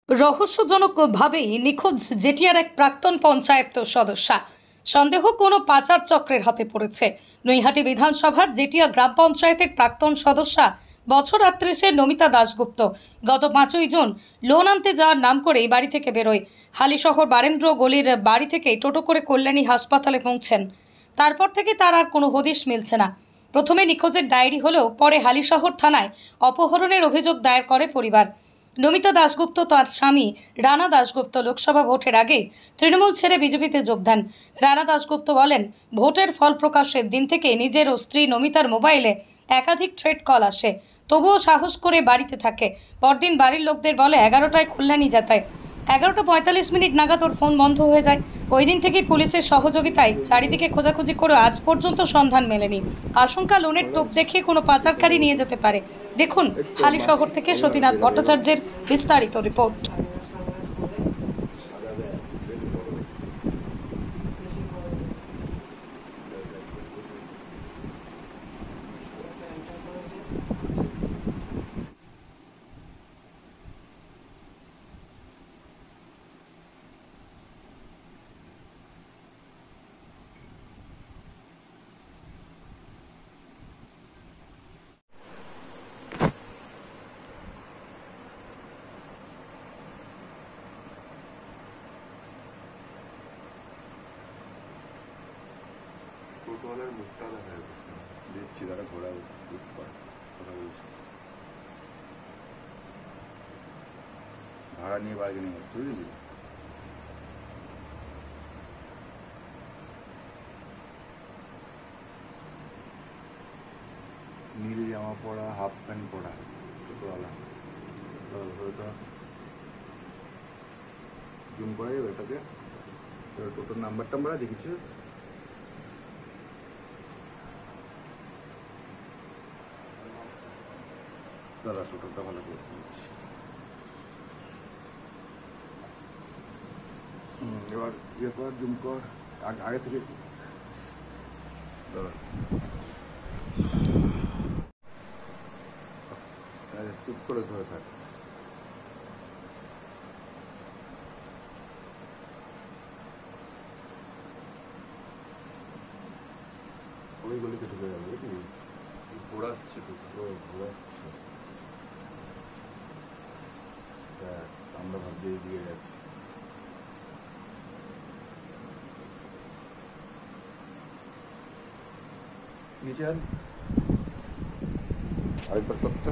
রহস্যজনকভাবেই নিখোঁজ জেটিয়ার এক প্রাক্তন পঞ্চায়েত সদস্যা। সন্দেহ কোনো পাচার চক্রের হাতে পড়েছে। নৈহাটি বিধানসভার জেটিয়া গ্রাম পঞ্চায়েতের প্রাক্তন সদস্যা বছর ৩৮-এর নমিতা দাশগুপ্ত গত ৫ই জুন লোন আনতে যাওয়ার নাম করে বাড়ি থেকে বেরোয়। হালিশহর বারেন্দ্র গলির বাড়ি থেকে টোটো করে কল্যাণী হাসপাতালে পৌঁছেন। তারপর থেকে তার আর কোনো হদিশ মিলছে না। প্রথমে নিখোঁজের ডায়েরি হলেও পরে হালিশহর থানায় অপহরণের অভিযোগ দায়ের করে পরিবার। নমিতা দাশগুপ্ত তার স্বামী রানা দাশগুপ্ত লোকসভা ভোটের আগে তৃণমূল ছেড়ে বিজেপিতে যোগ দেন। রানা দাশগুপ্ত বলেন, ভোটের ফল প্রকাশের দিন থেকে নিজের ও স্ত্রী নমিতার মোবাইলে একাধিক থ্রেট কল আসে, তবুও সাহস করে বাড়িতে থাকে। পরদিন বাড়ির লোকদের বলে 11টায় কল্যাণী যাতায়। 11টা 45 নাগাদ ওর ফোন বন্ধ হয়ে যায়। ওই দিন থেকেই পুলিশের সহযোগিতায় চারিদিকে খোঁজাখুঁজি করে আজ পর্যন্ত সন্ধান মেলেনি। আশঙ্কা লোনের টোপ দেখিয়ে কোনো পাচারকারী নিয়ে যেতে পারে। দেখুন হালিশহর থেকে সতীনাথ ভট্টাচার্যের বিস্তারিত রিপোর্ট। টোটোওয়ালার মুখটা দেখা যাচ্ছে, দেখছি তারা ঘোরা কথা বলছে, ভাড়া নিয়ে বার্গেনিং হচ্ছে, বুঝলি? নীল জামা পরা, হাফ প্যান্ট পরা টোটোওয়ালা। জুম করা যাবে এটাকে? টোটোর নাম্বার টাম্বার আছে কিছু? দাদা টোটোটা ভালো করে দিচ্ছি। এবার ইয়ে কর, জুম কর, আগে থেকে দাদা চুপ করে ধরে থাক। ওই গলিতে ঢুকে যাবে, বুঝলি? ঘোরাচ্ছে টোটো, ঘোরাচ্ছে। আমরা ভাবছি দিয়ে যাচ্ছি। নিচে আরেকবার করতে